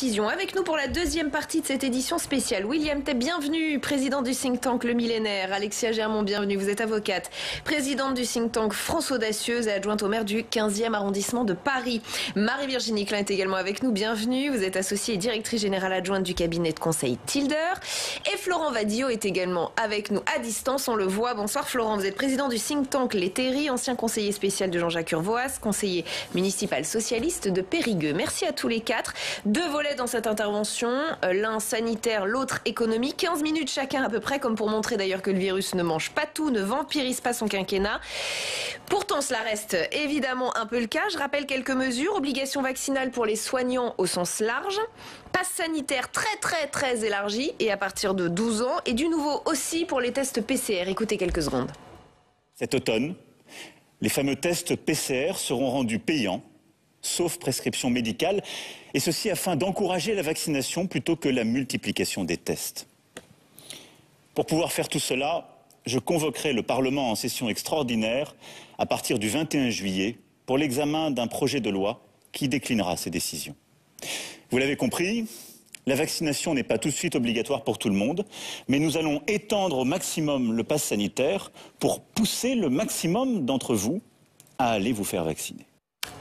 décision. Avec nous pour la deuxième partie de cette édition spéciale, William Tay, bienvenue, président du think tank Le Millénaire. Alexia Germont, bienvenue, vous êtes avocate, présidente du think tank France Audacieuse et adjointe au maire du 15e arrondissement de Paris. Marie-Virginie Klein est également avec nous, bienvenue, vous êtes associée et directrice générale adjointe du cabinet de conseil Tilder. Et Florent Vadillo est également avec nous à distance, on le voit. Bonsoir Florent, vous êtes président du think tank Les Terris, ancien conseiller spécial de Jean-Jacques Urvoas, conseiller municipal socialiste de Périgueux. Merci à tous les quatre. Deux volets dans cette intervention, l'un sanitaire, l'autre économique. 15 minutes chacun à peu près, comme pour montrer d'ailleurs que le virus ne mange pas tout, ne vampirise pas son quinquennat. Pourtant, cela reste évidemment un peu le cas. Je rappelle quelques mesures. Obligation vaccinale pour les soignants au sens large. Passe sanitaire très élargi et à partir de 12 ans. Et du nouveau aussi pour les tests PCR. Écoutez quelques secondes. Cet automne, les fameux tests PCR seront rendus payants, sauf prescription médicale, et ceci afin d'encourager la vaccination plutôt que la multiplication des tests. Pour pouvoir faire tout cela, je convoquerai le Parlement en session extraordinaire à partir du 21 juillet pour l'examen d'un projet de loi qui déclinera ces décisions. Vous l'avez compris, la vaccination n'est pas tout de suite obligatoire pour tout le monde, mais nous allons étendre au maximum le pass sanitaire pour pousser le maximum d'entre vous à aller vous faire vacciner.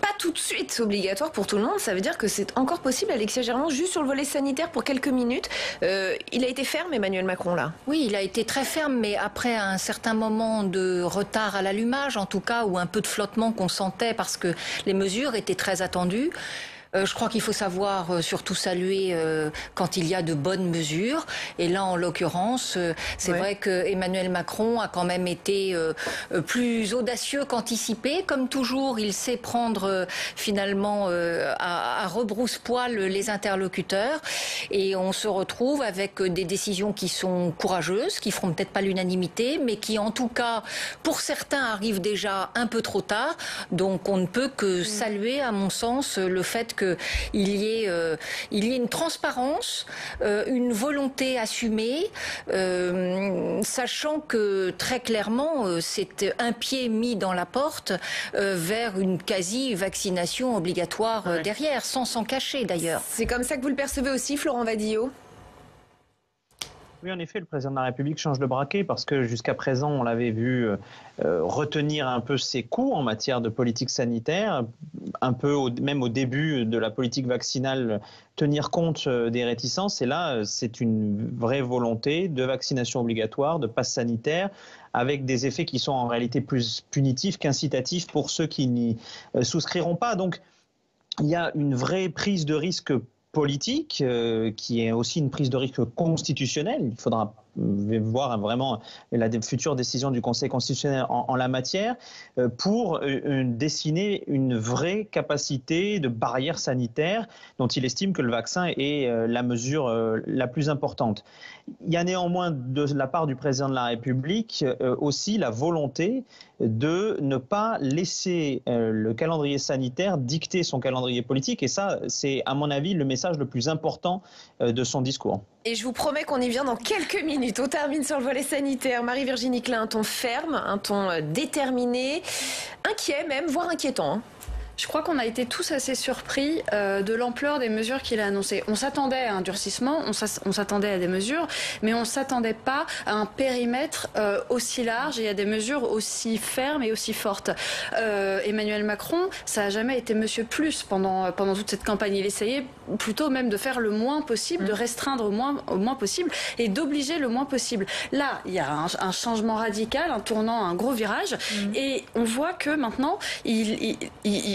Pas tout de suite obligatoire pour tout le monde, ça veut dire que c'est encore possible, Alexia Germont, juste sur le volet sanitaire pour quelques minutes. Il a été ferme, Emmanuel Macron, là. Oui, il a été très ferme, mais après un certain moment de retard à l'allumage, en tout cas, ou un peu de flottement qu'on sentait parce que les mesures étaient très attendues. Je crois qu'il faut savoir surtout saluer quand il y a de bonnes mesures. Et là, en l'occurrence, c'est vrai que Emmanuel Macron a quand même été plus audacieux qu'anticipé. Comme toujours, il sait prendre finalement à rebrousse-poil les interlocuteurs. Et on se retrouve avec des décisions qui sont courageuses, qui feront peut-être pas l'unanimité, mais qui en tout cas, pour certains, arrivent déjà un peu trop tard. Donc on ne peut que saluer, à mon sens, le fait qu'il y ait une transparence, une volonté assumée, sachant que très clairement c'est un pied mis dans la porte vers une quasi-vaccination obligatoire derrière, sans s'en cacher d'ailleurs. C'est comme ça que vous le percevez aussi, Florent Vadillo ? Oui, en effet, le président de la République change de braquet parce que jusqu'à présent, on l'avait vu retenir un peu ses coups en matière de politique sanitaire, un peu même au début de la politique vaccinale, tenir compte des réticences. Et là, c'est une vraie volonté de vaccination obligatoire, de passe sanitaire, avec des effets qui sont en réalité plus punitifs qu'incitatifs pour ceux qui n'y souscriront pas. Donc, il y a une vraie prise de risque politique, qui est aussi une prise de risque constitutionnelle. Il faudra voir vraiment la future décision du Conseil constitutionnel en la matière pour dessiner une vraie capacité de barrière sanitaire dont il estime que le vaccin est la mesure la plus importante. Il y a néanmoins de la part du président de la République aussi la volonté de ne pas laisser le calendrier sanitaire dicter son calendrier politique, et ça, c'est à mon avis le message le plus important de son discours. Et je vous promets qu'on y vient dans quelques minutes. On termine sur le volet sanitaire. Marie-Virginie Klein, un ton ferme, un ton déterminé, inquiet même, voire inquiétant. Je crois qu'on a été tous assez surpris de l'ampleur des mesures qu'il a annoncées. On s'attendait à un durcissement, on s'attendait à des mesures, mais on ne s'attendait pas à un périmètre aussi large et à des mesures aussi fermes et aussi fortes. Emmanuel Macron, ça n'a jamais été Monsieur Plus pendant toute cette campagne. Il essayait plutôt même de faire le moins possible, de restreindre au moins possible et d'obliger le moins possible. Là, il y a un changement radical, un tournant, un gros virage, et on voit que maintenant,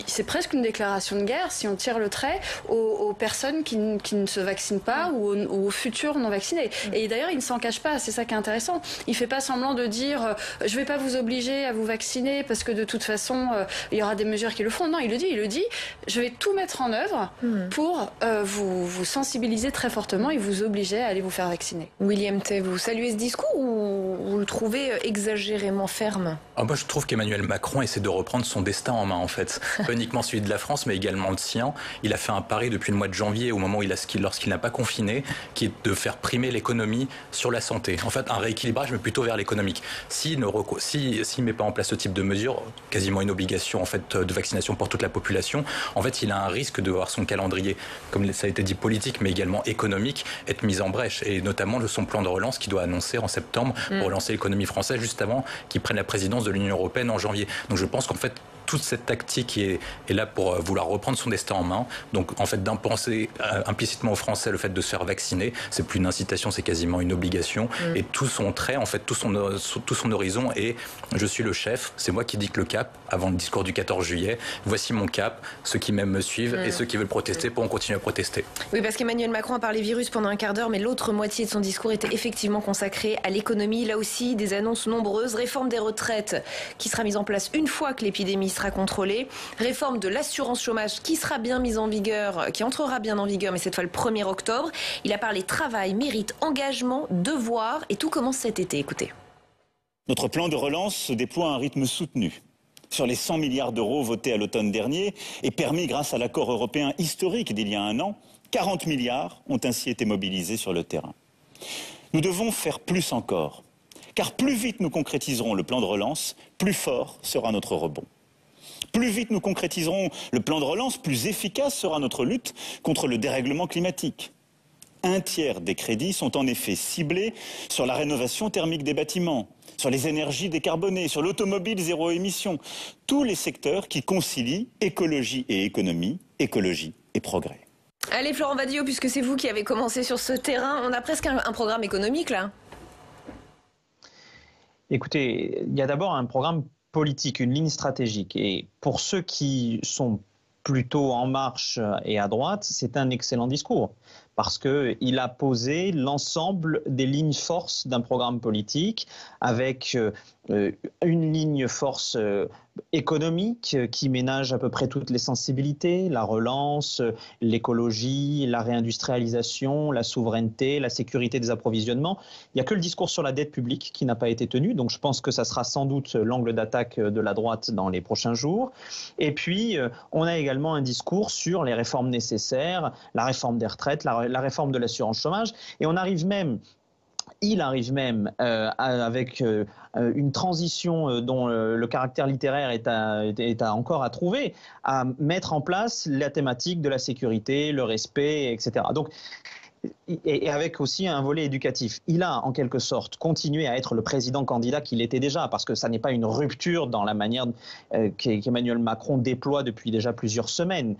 c'est presque une déclaration de guerre, si on tire le trait, aux personnes qui ne se vaccinent pas ou aux futurs non vaccinés. Et d'ailleurs, il ne s'en cache pas, c'est ça qui est intéressant. Il ne fait pas semblant de dire « je ne vais pas vous obliger à vous vacciner parce que de toute façon, il y aura des mesures qui le feront ». Non, il le dit « je vais tout mettre en œuvre pour vous sensibiliser très fortement et vous obliger à aller vous faire vacciner ». William Tay, vous saluez ce discours ou vous le trouvez exagérément ferme ? Moi, je trouve qu'Emmanuel Macron essaie de reprendre son destin en main, en fait. uniquement celui de la France, mais également le sien. Il a fait un pari depuis le mois de janvier, au moment où lorsqu'il n'a pas confiné, qui est de faire primer l'économie sur la santé. En fait, un rééquilibrage, mais plutôt vers l'économique. S'il ne met pas en place ce type de mesures, quasiment une obligation en fait, de vaccination pour toute la population, en fait, il a un risque de voir son calendrier, comme ça a été dit, politique, mais également économique, être mis en brèche. Et notamment de son plan de relance qu'il doit annoncer en septembre pour relancer l'économie française, juste avant qu'il prenne la présidence de l'Union européenne en janvier. Donc je pense qu'en fait, toute cette tactique est là pour vouloir reprendre son destin en main. Donc, en fait, d'impenser implicitement aux Français le fait de se faire vacciner, c'est plus une incitation, c'est quasiment une obligation. Et tout son trait, en fait, tout son horizon est « je suis le chef, c'est moi qui dicte le cap » avant le discours du 14 juillet. Voici mon cap, ceux qui m'aiment me suivent et ceux qui veulent protester pourront continuer à protester. Oui, parce qu'Emmanuel Macron a parlé virus pendant un quart d'heure, mais l'autre moitié de son discours était effectivement consacrée à l'économie. Là aussi, des annonces nombreuses. Réforme des retraites qui sera mise en place une fois que l'épidémie sera contrôlée. Réforme de l'assurance chômage qui sera bien mise en vigueur, qui entrera bien en vigueur, mais cette fois le 1er octobre. Il a parlé travail, mérite, engagement, devoir, et tout commence cet été. Écoutez. Notre plan de relance se déploie à un rythme soutenu. Sur les 100 milliards d'euros votés à l'automne dernier et permis grâce à l'accord européen historique d'il y a un an, 40 milliards ont ainsi été mobilisés sur le terrain. Nous devons faire plus encore, car plus vite nous concrétiserons le plan de relance, plus fort sera notre rebond. Plus vite nous concrétiserons le plan de relance, plus efficace sera notre lutte contre le dérèglement climatique. Un tiers des crédits sont en effet ciblés sur la rénovation thermique des bâtiments, sur les énergies décarbonées, sur l'automobile zéro émission. Tous les secteurs qui concilient écologie et économie, écologie et progrès. Allez Florent Vadillo, puisque c'est vous qui avez commencé sur ce terrain, on a presque un programme économique là. Écoutez, il y a d'abord un programme politique, une ligne stratégique. Et pour ceux qui sont plutôt en marche et à droite, c'est un excellent discours. Parce qu'il a posé l'ensemble des lignes forces d'un programme politique avec une ligne force économique qui ménage à peu près toutes les sensibilités, la relance, l'écologie, la réindustrialisation, la souveraineté, la sécurité des approvisionnements. Il n'y a que le discours sur la dette publique qui n'a pas été tenu, donc je pense que ça sera sans doute l'angle d'attaque de la droite dans les prochains jours. Et puis, on a également un discours sur les réformes nécessaires, la réforme des retraites, la réforme de l'assurance chômage, et il arrive même avec une transition dont le caractère littéraire est encore à trouver, à mettre en place la thématique de la sécurité, le respect, etc. Donc, et avec aussi un volet éducatif. Il a en quelque sorte continué à être le président candidat qu'il était déjà, parce que ça n'est pas une rupture dans la manière qu'Emmanuel Macron déploie depuis déjà plusieurs semaines.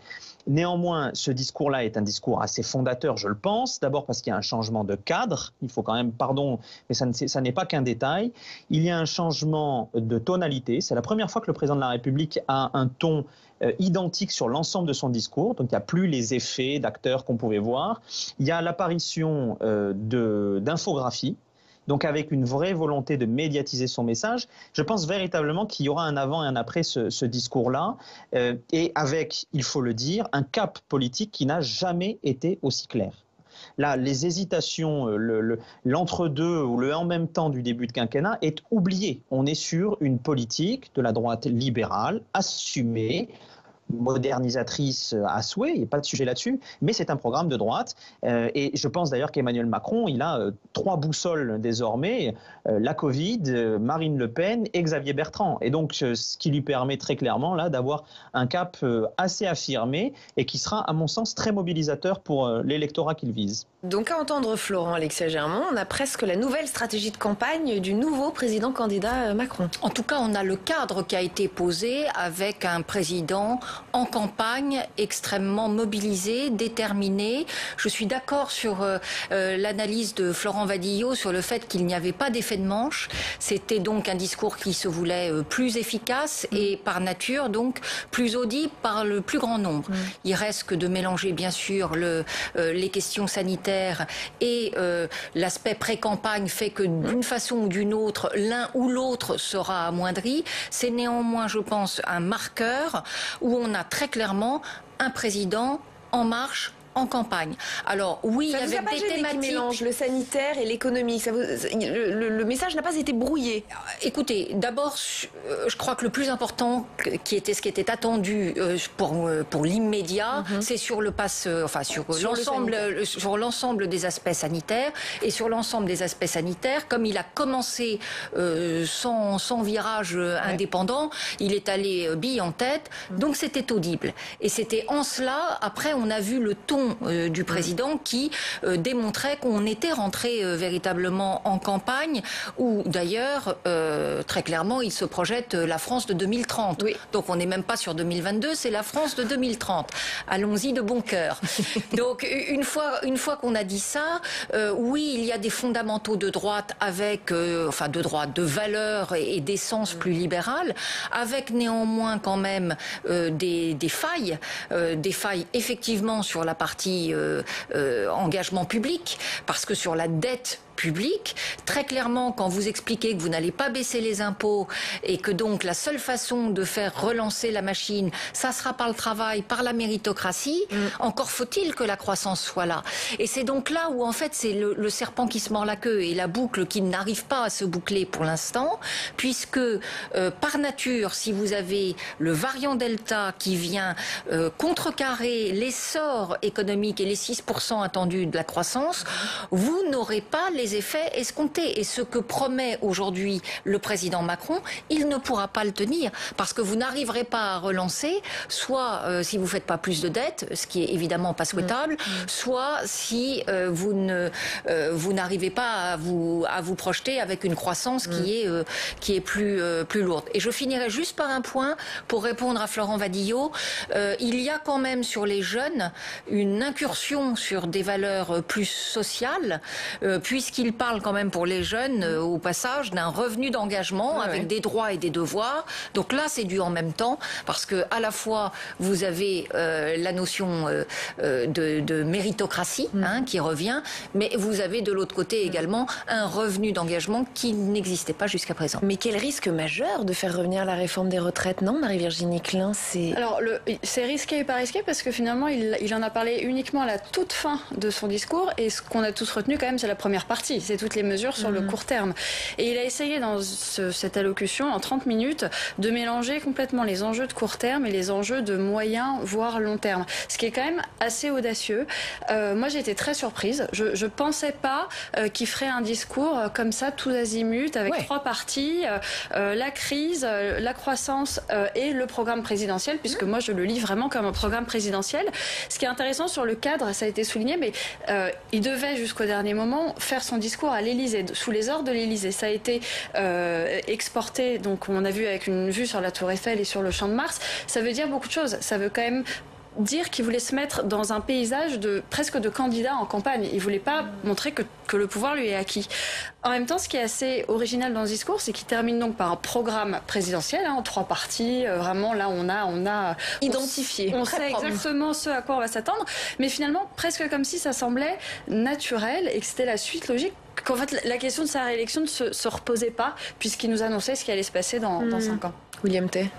Néanmoins, ce discours-là est un discours assez fondateur, je le pense. D'abord parce qu'il y a un changement de cadre. Il faut quand même, pardon, mais ça n'est pas qu'un détail. Il y a un changement de tonalité. C'est la première fois que le président de la République a un ton identique sur l'ensemble de son discours. Donc il n'y a plus les effets d'acteurs qu'on pouvait voir. Il y a l'apparition d'infographies. Donc avec une vraie volonté de médiatiser son message, je pense véritablement qu'il y aura un avant et un après ce discours-là, et avec, il faut le dire, un cap politique qui n'a jamais été aussi clair. Là, les hésitations, l'entre-deux ou le en même temps du début de quinquennat est oublié. On est sur une politique de la droite libérale, assumée, modernisatrice à souhait, il n'y a pas de sujet là-dessus, mais c'est un programme de droite. Et je pense d'ailleurs qu'Emmanuel Macron, il a 3 boussoles désormais, la Covid, Marine Le Pen et Xavier Bertrand. Et donc, ce qui lui permet très clairement là d'avoir un cap assez affirmé et qui sera, à mon sens, très mobilisateur pour l'électorat qu'il vise. Donc, à entendre Florent Alexia Germont, on a presque la nouvelle stratégie de campagne du nouveau président candidat Macron. En tout cas, on a le cadre qui a été posé avec un président en campagne, extrêmement mobilisé, déterminé. Je suis d'accord sur l'analyse de Florent Vadillo sur le fait qu'il n'y avait pas d'effet de manche. C'était donc un discours qui se voulait plus efficace et par nature donc plus audible par le plus grand nombre. Il reste que de mélanger bien sûr les questions sanitaires et l'aspect pré-campagne fait que d'une façon ou d'une autre, l'un ou l'autre sera amoindri. C'est néanmoins, je pense, un marqueur où on a très clairement un président en marche, en campagne. Alors oui, ça avec des thématiques qui mélangent le sanitaire et l'économique. Le message n'a pas été brouillé. Écoutez, d'abord, je crois que le plus important, ce qui était attendu pour l'immédiat, c'est sur le pass, sur l'ensemble des aspects sanitaires. Et sur l'ensemble des aspects sanitaires, comme il a commencé sans virage indépendant, il est allé bille en tête. Donc c'était audible. Et c'était en cela, après, on a vu le ton du président qui démontrait qu'on était rentré véritablement en campagne, où d'ailleurs, très clairement, il se projette la France de 2030. Oui. Donc on n'est même pas sur 2022, c'est la France de 2030. Allons-y de bon cœur. Donc une fois qu'on a dit ça, oui, il y a des fondamentaux de droite avec, de valeurs et d'essence plus libérale, avec néanmoins quand même des failles effectivement sur la partie engagement public, parce que sur la dette public. Très clairement, quand vous expliquez que vous n'allez pas baisser les impôts et que donc la seule façon de faire relancer la machine, ça sera par le travail, par la méritocratie, encore faut-il que la croissance soit là. Et c'est donc là où en fait c'est le serpent qui se mord la queue et la boucle qui n'arrive pas à se boucler pour l'instant, puisque par nature, si vous avez le variant Delta qui vient contrecarrer l'essor économique et les 6% attendus de la croissance, vous n'aurez pas les effets escomptés. Et ce que promet aujourd'hui le président Macron, il ne pourra pas le tenir, parce que vous n'arriverez pas à relancer, soit si vous ne faites pas plus de dettes, ce qui est évidemment pas souhaitable, soit si vous n'arrivez pas à vous projeter avec une croissance qui est plus lourde. Et je finirai juste par un point pour répondre à Florent Vadillo. Il y a quand même sur les jeunes une incursion sur des valeurs plus sociales, puisqu'il parle quand même pour les jeunes, au passage, d'un revenu d'engagement avec des droits et des devoirs. Donc là, c'est dû en même temps, parce que à la fois, vous avez la notion de méritocratie qui revient, mais vous avez de l'autre côté également un revenu d'engagement qui n'existait pas jusqu'à présent. Mais quel risque majeur de faire revenir la réforme des retraites, non, Marie-Virginie Klein? Alors, c'est risqué et pas risqué, parce que finalement, il en a parlé uniquement à la toute fin de son discours, et ce qu'on a tous retenu quand même, c'est la première partie. C'est toutes les mesures sur le court terme. Et il a essayé dans cette allocution, en 30 minutes, de mélanger complètement les enjeux de court terme et les enjeux de moyen, voire long terme. Ce qui est quand même assez audacieux. Moi, j'ai été très surprise. Je ne pensais pas qu'il ferait un discours comme ça, tous azimuts, avec trois parties, la crise, la croissance et le programme présidentiel, puisque moi, je le lis vraiment comme un programme présidentiel. Ce qui est intéressant sur le cadre, ça a été souligné, mais il devait jusqu'au dernier moment faire son discours à l'Élysée, sous les ordres de l'Élysée. Ça a été exporté, donc on a vu avec une vue sur la Tour Eiffel et sur le Champ de Mars. Ça veut dire beaucoup de choses. Ça veut quand même dire qu'il voulait se mettre dans un paysage presque de candidat en campagne. Il voulait pas montrer que le pouvoir lui est acquis. En même temps, ce qui est assez original dans ce discours, c'est qu'il termine donc par un programme présidentiel, en 3 parties. Vraiment, là, on a identifié. On sait exactement ce à quoi on va s'attendre. Mais finalement, presque comme si ça semblait naturel et que c'était la suite logique. Qu'en fait, la question de sa réélection ne se reposait pas, puisqu'il nous annonçait ce qui allait se passer dans 5 ans. William Tay.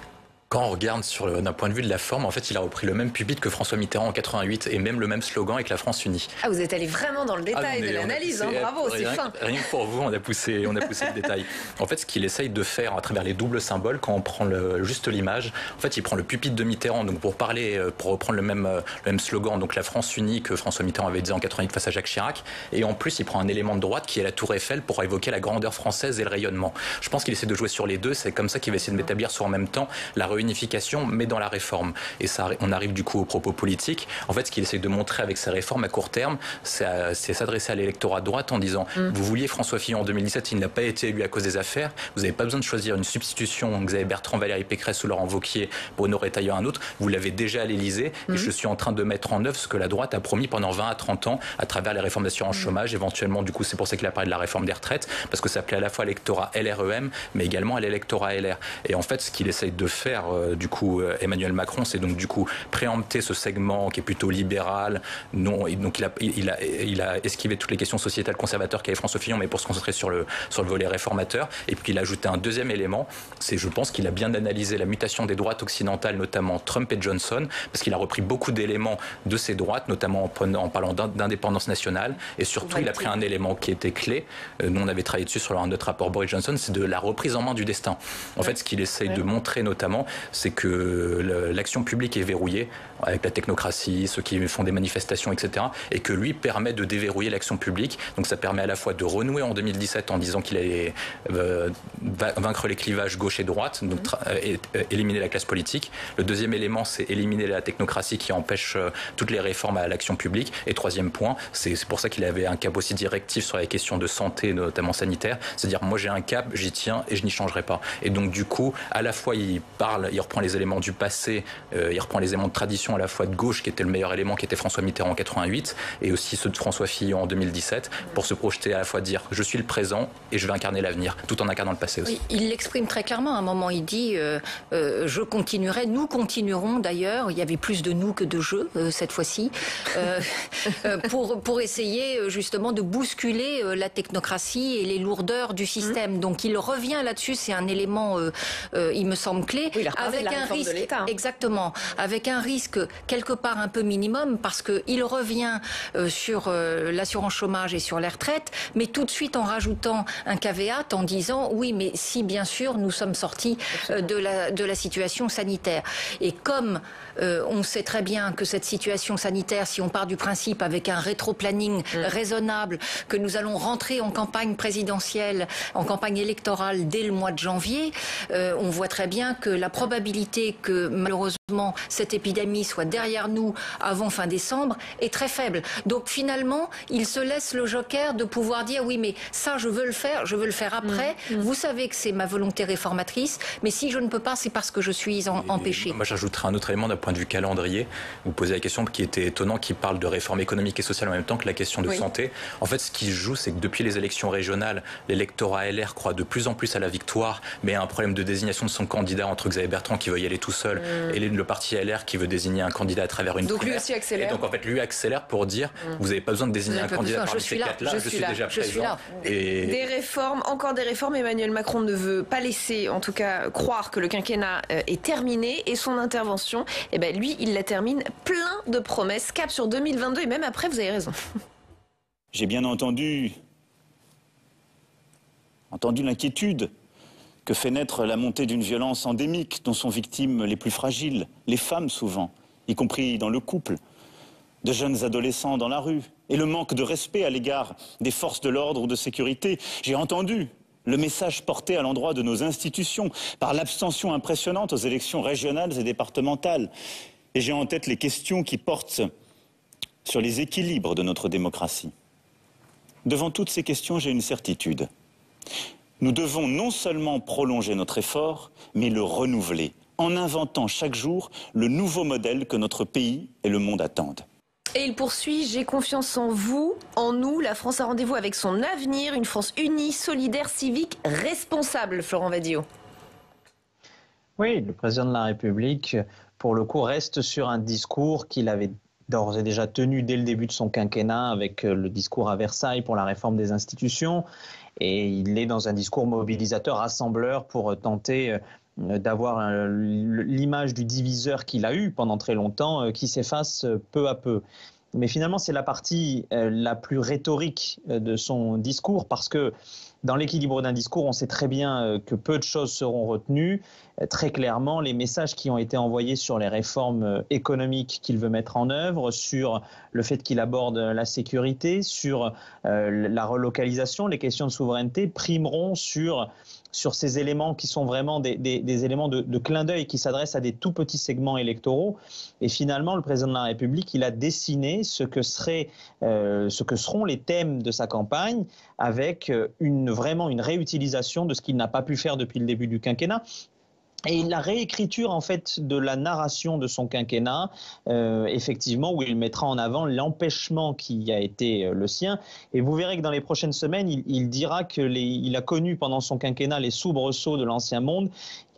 Quand on regarde d'un point de vue de la forme, en fait, il a repris le même pupitre que François Mitterrand en 88 et même le même slogan avec la France unie. Ah, vous êtes allé vraiment dans le détail de l'analyse, bravo, c'est fin. Rien que pour vous, on a poussé le détail. En fait, ce qu'il essaye de faire à travers les doubles symboles, quand on prend juste l'image, en fait, il prend le pupitre de Mitterrand, donc pour reprendre le même slogan, donc la France unie que François Mitterrand avait dit en 88 face à Jacques Chirac, et en plus, il prend un élément de droite qui est la Tour Eiffel pour évoquer la grandeur française et le rayonnement. Je pense qu'il essaie de jouer sur les deux, c'est comme ça qu'il va essayer de m'établir sur en même temps la réunification, mais dans la réforme. Et ça, on arrive du coup aux propos politiques. En fait, ce qu'il essaie de montrer avec ses réformes à court terme, c'est s'adresser à l'électorat de droite en disant vous vouliez François Fillon en 2017, il n'a pas été élu à cause des affaires, vous n'avez pas besoin de choisir une substitution, Xavier Bertrand, Valérie Pécresse ou Laurent Wauquiez, Bruno Retailleau, un autre, vous l'avez déjà à l'Élysée et je suis en train de mettre en œuvre ce que la droite a promis pendant 20 à 30 ans à travers les réformes d'assurance chômage, éventuellement, du coup, c'est pour ça qu'il a parlé de la réforme des retraites, parce que ça plaît à la fois à l'électorat LREM, mais également à l'électorat LR. Et en fait, ce qu'il essaye de faire du coup Emmanuel Macron, c'est donc du coup préempter ce segment qui est plutôt libéral. Non, et donc il a esquivé toutes les questions sociétales conservateurs qu'avait François Fillon, mais pour se concentrer sur le volet réformateur. Et puis il a ajouté un deuxième élément, c'est je pense qu'il a bien analysé la mutation des droites occidentales, notamment Trump et Johnson, parce qu'il a repris beaucoup d'éléments de ces droites, notamment en parlant d'indépendance nationale, et surtout il a pris un élément qui était clé. Nous on avait travaillé dessus sur notre rapport Boris Johnson, c'est de la reprise en main du destin. En fait, ce qu'il essaye de montrer notamment, c'est que l'action publique est verrouillée avec la technocratie, ceux qui font des manifestations, etc. Et que lui permet de déverrouiller l'action publique. Donc ça permet à la fois de renouer en 2017 en disant qu'il allait vaincre les clivages gauche et droite, donc éliminer la classe politique. Le deuxième élément, c'est éliminer la technocratie qui empêche toutes les réformes à l'action publique. Et troisième point, c'est pour ça qu'il avait un cap aussi directif sur les questions de santé, notamment sanitaire. C'est-à-dire, moi j'ai un cap, j'y tiens et je n'y changerai pas. Et donc du coup, à la fois il reprend les éléments du passé, il reprend les éléments de tradition à la fois de gauche, qui était le meilleur élément, qui était François Mitterrand en 88, et aussi ceux de François Fillon en 2017, pour se projeter à la fois dire je suis le présent et je vais incarner l'avenir, tout en incarnant le passé aussi. Oui, il l'exprime très clairement. À un moment, il dit je continuerai, nous continuerons d'ailleurs. Il y avait plus de nous que de je cette fois-ci, pour essayer justement de bousculer la technocratie et les lourdeurs du système. Donc il revient là-dessus, c'est un élément, il me semble clé, oui, avec un risque, exactement, avec un risque quelque part un peu minimum, parce que il revient sur l'assurance chômage et sur les retraites, mais tout de suite en rajoutant un caveat en disant oui, mais si bien sûr nous sommes sortis de la situation sanitaire. Et comme on sait très bien que cette situation sanitaire, si on part du principe avec un rétro-planning raisonnable, que nous allons rentrer en campagne présidentielle, en campagne électorale dès le mois de janvier, on voit très bien que la probabilité que malheureusement cette épidémie soit derrière nous avant fin décembre est très faible. Donc finalement, il se laisse le joker de pouvoir dire oui, mais ça je veux le faire après. Vous savez que c'est ma volonté réformatrice, mais si je ne peux pas, c'est parce que je suis empêché. Moi j'ajouterai un autre élément d'un point de vue calendrier. Vous posez la question qui était étonnant, qui parle de réforme économique et sociale en même temps que la question de santé. En fait, ce qui se joue, c'est que depuis les élections régionales, l'électorat LR croit de plus en plus à la victoire, mais a un problème de désignation de son candidat entre Xavier Bertrand qui veut y aller tout seul et le parti LR qui veut désigner un candidat à travers une primaire. Donc lui aussi accélère. Et donc en fait, lui accélère pour dire vous n'avez pas besoin de désigner un candidat parmi ces quatre-là, je suis déjà présent. Et des réformes, encore des réformes. Emmanuel Macron ne veut pas laisser, en tout cas, croire que le quinquennat est terminé, et son intervention, lui, il la termine plein de promesses, cap sur 2022 et même après, vous avez raison. J'ai bien entendu l'inquiétude que fait naître la montée d'une violence endémique dont sont victimes les plus fragiles, les femmes souvent, y compris dans le couple, de jeunes adolescents dans la rue, et le manque de respect à l'égard des forces de l'ordre ou de sécurité. J'ai entendu le message porté à l'endroit de nos institutions par l'abstention impressionnante aux élections régionales et départementales. Et j'ai en tête les questions qui portent sur les équilibres de notre démocratie. Devant toutes ces questions, j'ai une certitude. Nous devons non seulement prolonger notre effort, mais le renouveler, en inventant chaque jour le nouveau modèle que notre pays et le monde attendent. Et il poursuit, j'ai confiance en vous, en nous. La France a rendez-vous avec son avenir, une France unie, solidaire, civique, responsable. Florent Vadio. Oui, le président de la République, pour le coup, reste sur un discours qu'il avait d'ores et déjà tenu dès le début de son quinquennat avec le discours à Versailles pour la réforme des institutions. Et il est dans un discours mobilisateur, rassembleur pour tenter d'avoir l'image du diviseur qu'il a eu pendant très longtemps qui s'efface peu à peu. Mais finalement, c'est la partie la plus rhétorique de son discours, parce que dans l'équilibre d'un discours, on sait très bien que peu de choses seront retenues. Très clairement, les messages qui ont été envoyés sur les réformes économiques qu'il veut mettre en œuvre, sur le fait qu'il aborde la sécurité, sur la relocalisation, les questions de souveraineté, primeront sur ces éléments qui sont vraiment des éléments de clin d'œil qui s'adressent à des tout petits segments électoraux. Et finalement, le président de la République, il a dessiné ce que seront les thèmes de sa campagne, avec vraiment une réutilisation de ce qu'il n'a pas pu faire depuis le début du quinquennat. Et la réécriture en fait de la narration de son quinquennat, effectivement, où il mettra en avant l'empêchement qui a été le sien. Et vous verrez que dans les prochaines semaines, il dira qu'il a connu pendant son quinquennat les soubresauts de l'ancien monde.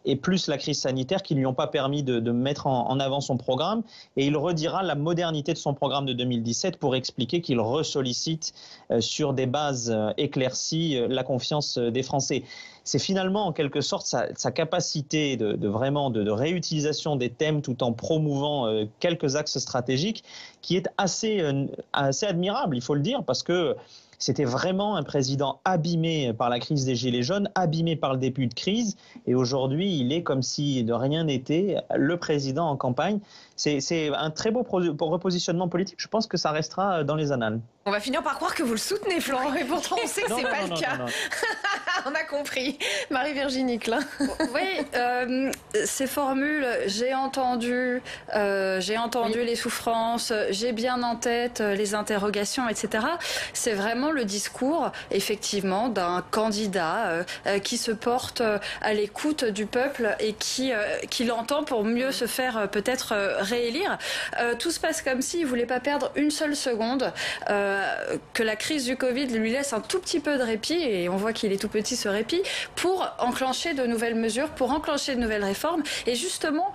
et plus la crise sanitaire qui ne lui ont pas permis de mettre en avant son programme. Et il redira la modernité de son programme de 2017 pour expliquer qu'il ressollicite sur des bases éclaircies la confiance des Français. C'est finalement en quelque sorte sa capacité de réutilisation des thèmes tout en promouvant quelques axes stratégiques qui est assez admirable, il faut le dire, parce que c'était vraiment un président abîmé par la crise des Gilets jaunes, abîmé par le début de crise. Et aujourd'hui, il est comme si de rien n'était, le président en campagne. C'est un très beau repositionnement politique. Je pense que ça restera dans les annales. On va finir par croire que vous le soutenez, Florent, et pourtant on sait que c'est pas le cas. Non. On a compris. Marie-Virginie Klein. Oui, ces formules, j'ai entendu les souffrances, j'ai bien en tête les interrogations, etc. C'est vraiment le discours, effectivement, d'un candidat qui se porte à l'écoute du peuple et qui l'entend pour mieux se faire peut-être réélire. Tout se passe comme s'il ne voulait pas perdre une seule seconde, que la crise du Covid lui laisse un tout petit peu de répit, et on voit qu'il est tout petit ce répit, pour enclencher de nouvelles mesures, pour enclencher de nouvelles réformes, et justement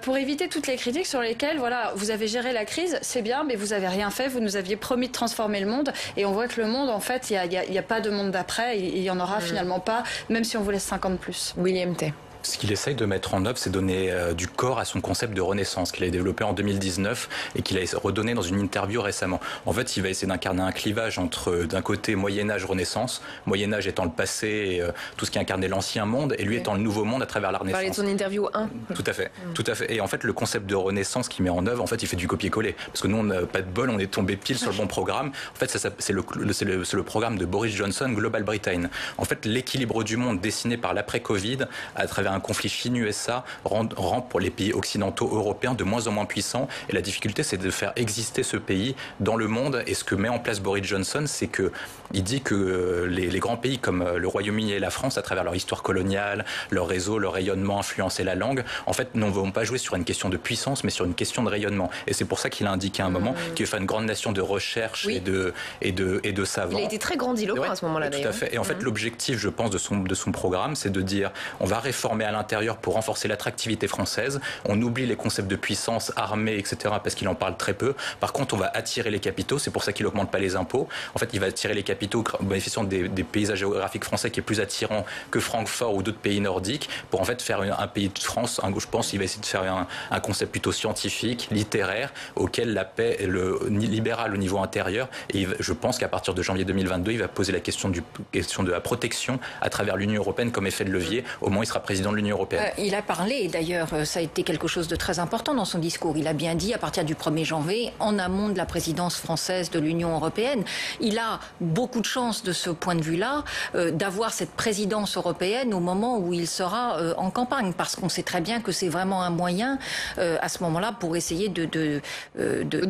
pour éviter toutes les critiques sur lesquelles, voilà, vous avez géré la crise, c'est bien, mais vous n'avez rien fait, vous nous aviez promis de transformer le monde, et on voit que le monde, en fait, il n'y a pas de monde d'après, il n'y en aura finalement pas, même si on vous laisse 50 de plus. William Tay. Ce qu'il essaye de mettre en œuvre, c'est donner du corps à son concept de renaissance qu'il a développé en 2019 et qu'il a redonné dans une interview récemment. En fait, il va essayer d'incarner un clivage entre, d'un côté, Moyen-Âge, Renaissance, Moyen-Âge étant le passé et tout ce qui incarnait l'ancien monde, et lui étant le nouveau monde à travers la Renaissance. Vous parlez de son interview 1. Tout à fait, tout à fait. Et en fait, le concept de Renaissance qu'il met en œuvre, en fait, il fait du copier-coller. Parce que nous, on n'a pas de bol, on est tombé pile sur le bon programme. En fait, c'est le programme de Boris Johnson, Global Britain. En fait, l'équilibre du monde dessiné par l'après-Covid, à travers un conflit Chine-USA, rend pour les pays occidentaux européens de moins en moins puissants. Et la difficulté, c'est de faire exister ce pays dans le monde. Et ce que met en place Boris Johnson, c'est qu'il dit que les grands pays comme le Royaume-Uni et la France, à travers leur histoire coloniale, leur réseau, leur rayonnement, influence et la langue, en fait, ne vont pas jouer sur une question de puissance, mais sur une question de rayonnement. Et c'est pour ça qu'il a indiqué à un moment qu'il veut faire une grande nation de recherche et de savants. Il a été très grandiloquent à ce moment-là, d'ailleurs. Tout à fait. Et en fait, l'objectif, je pense, de son programme, c'est de dire on va réformer à l'intérieur pour renforcer l'attractivité française. On oublie les concepts de puissance, armée, etc. parce qu'il en parle très peu. Par contre, on va attirer les capitaux. C'est pour ça qu'il n'augmente pas les impôts. En fait, il va attirer les capitaux bénéficiant des paysages géographiques français qui est plus attirant que Francfort ou d'autres pays nordiques pour en fait faire un pays de France. Je pense qu'il va essayer de faire un concept plutôt scientifique, littéraire, auquel la paix est libérale au niveau intérieur. Et je pense qu'à partir de janvier 2022, il va poser la question de la protection à travers l'Union européenne comme effet de levier. Au moins, il sera président de l'Union européenne. Il a parlé, d'ailleurs, ça a été quelque chose de très important dans son discours. Il a bien dit, à partir du 1er janvier, en amont de la présidence française de l'Union européenne, il a beaucoup de chance de ce point de vue-là d'avoir cette présidence européenne au moment où il sera en campagne, parce qu'on sait très bien que c'est vraiment un moyen à ce moment-là pour essayer de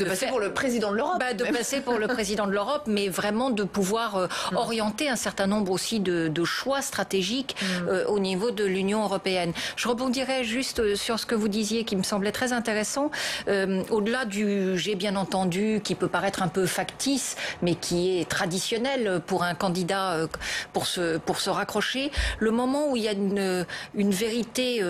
passer pour le président de l'Europe. De passer pour le président de l'Europe, mais vraiment de pouvoir orienter un certain nombre aussi de choix stratégiques au niveau de l'Union européenne. Je rebondirais juste sur ce que vous disiez qui me semblait très intéressant. Au-delà du « j'ai bien entendu » qui peut paraître un peu factice, mais qui est traditionnel pour un candidat pour se raccrocher, le moment où il y a une vérité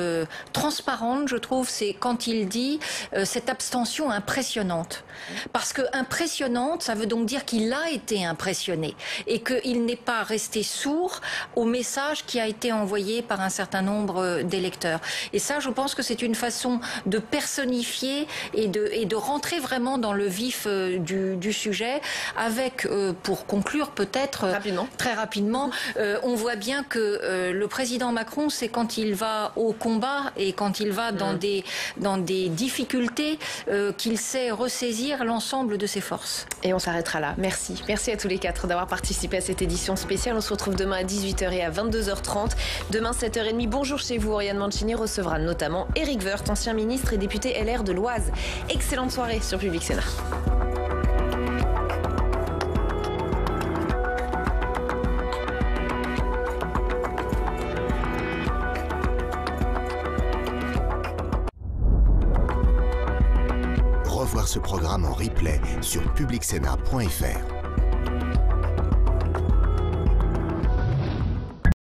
transparente, je trouve, c'est quand il dit cette abstention impressionnante. Parce que impressionnante, ça veut donc dire qu'il a été impressionné et qu'il n'est pas resté sourd au message qui a été envoyé par un certain nombre d'électeurs. Et ça, je pense que c'est une façon de personnifier et de rentrer vraiment dans le vif du sujet avec, pour conclure peut-être très rapidement, on voit bien que le président Macron, c'est quand il va au combat et quand il va dans des difficultés qu'il sait ressaisir l'ensemble de ses forces. Et on s'arrêtera là. Merci. Merci à tous les quatre d'avoir participé à cette édition spéciale. On se retrouve demain à 18h et à 22h30. Demain, 7h30. Bonjour chez vous. Oriane Mancini recevra notamment Éric Woerth, ancien ministre et député LR de l'Oise. Excellente soirée sur Public Sénat. Revoir ce programme en replay sur publicsénat.fr.